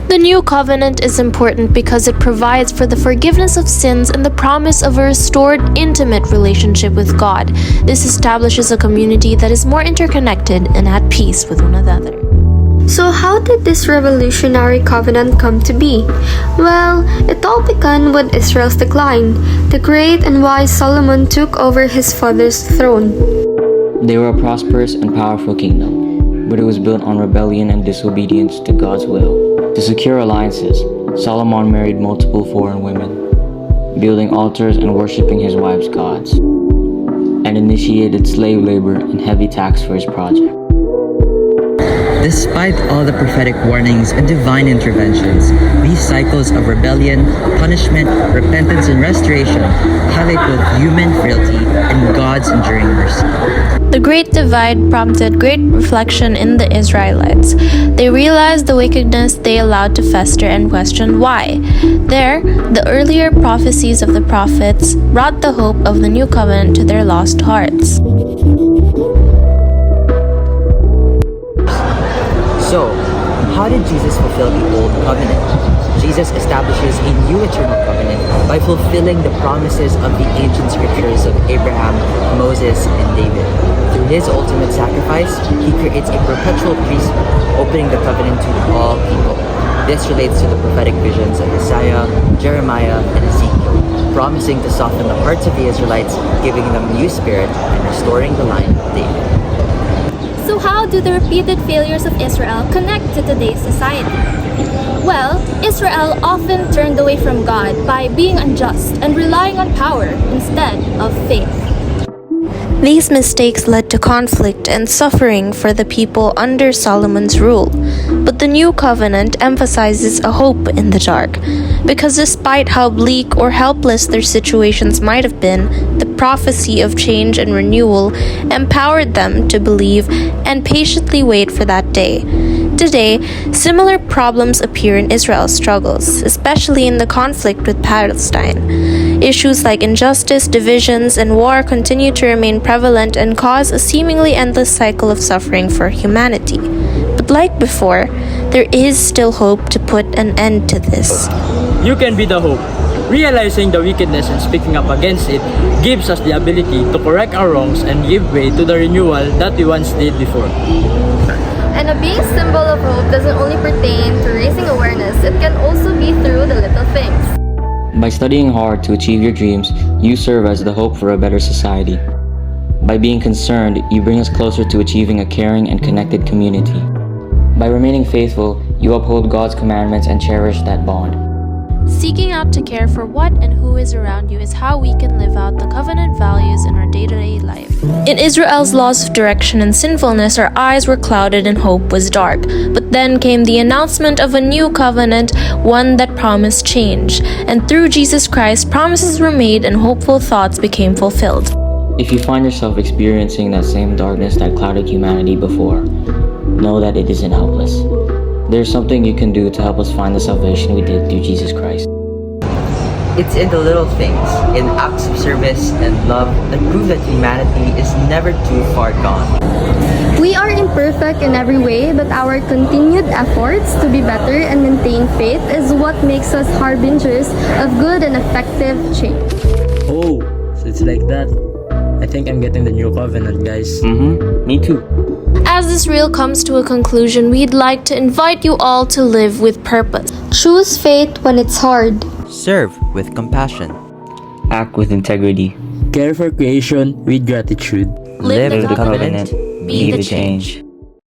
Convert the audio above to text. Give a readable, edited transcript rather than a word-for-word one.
The new covenant is important because it provides for the forgiveness of sins and the promise of a restored, intimate relationship with God. This establishes a community that is more interconnected and at peace with one another. So how did this revolutionary covenant come to be? Well, it all began with Israel's decline. The great and wise Solomon took over his father's throne. They were a prosperous and powerful kingdom, but it was built on rebellion and disobedience to God's will. To secure alliances, Solomon married multiple foreign women, building altars and worshipping his wives' gods, and initiated slave labor and heavy tax for his project. Despite all the prophetic warnings and divine interventions, these cycles of rebellion, punishment, repentance, and restoration highlight both human frailty and God's enduring mercy. The Great Divide prompted great reflection in the Israelites. They realized the wickedness they allowed to fester and questioned why. There, the earlier prophecies of the prophets brought the hope of the new covenant to their lost hearts. So, how did Jesus fulfill the Old Covenant? Jesus establishes a new eternal covenant by fulfilling the promises of the ancient scriptures of Abraham, Moses, and David. Through his ultimate sacrifice, he creates a perpetual priesthood, opening the covenant to all people. This relates to the prophetic visions of Isaiah, Jeremiah, and Ezekiel, promising to soften the hearts of the Israelites, giving them a new spirit, and restoring the line of David. So how do the repeated failures of Israel connect to today's society? Well, Israel often turned away from God by being unjust and relying on power instead of faith. These mistakes led to conflict and suffering for the people under Solomon's rule. But the new covenant emphasizes a hope in the dark, because despite how bleak or helpless their situations might have been, the prophecy of change and renewal empowered them to believe and patiently wait for that day. Today, similar problems appear in Israel's struggles, especially in the conflict with Palestine. Issues like injustice, divisions, and war continue to remain prevalent and cause a seemingly endless cycle of suffering for humanity. But like before, there is still hope to put an end to this. You can be the hope. Realizing the wickedness and speaking up against it gives us the ability to correct our wrongs and give way to the renewal that we once did before. And a being symbol of hope doesn't only pertain to raising awareness, it can also be through the little things. By studying hard to achieve your dreams, you serve as the hope for a better society. By being concerned, you bring us closer to achieving a caring and connected community. By remaining faithful, you uphold God's commandments and cherish that bond. Seeking out to care for what and who is around you is how we can live out the covenant values in our day-to-day life. In Israel's loss of direction and sinfulness, our eyes were clouded and hope was dark. But then came the announcement of a new covenant, one that promised change. And through Jesus Christ, promises were made and hopeful thoughts became fulfilled. If you find yourself experiencing that same darkness that clouded humanity before, know that it isn't helpless. There's something you can do to help us find the salvation we did through Jesus Christ. It's in the little things, in acts of service and love that prove that humanity is never too far gone. We are imperfect in every way, but our continued efforts to be better and maintain faith is what makes us harbingers of good and effective change. Oh, so it's like that. I think I'm getting the new covenant, guys. Me too. As this reel comes to a conclusion, we'd like to invite you all to live with purpose. Choose faith when it's hard. Serve with compassion. Act with integrity. Care for creation with gratitude. Live the covenant, be the change.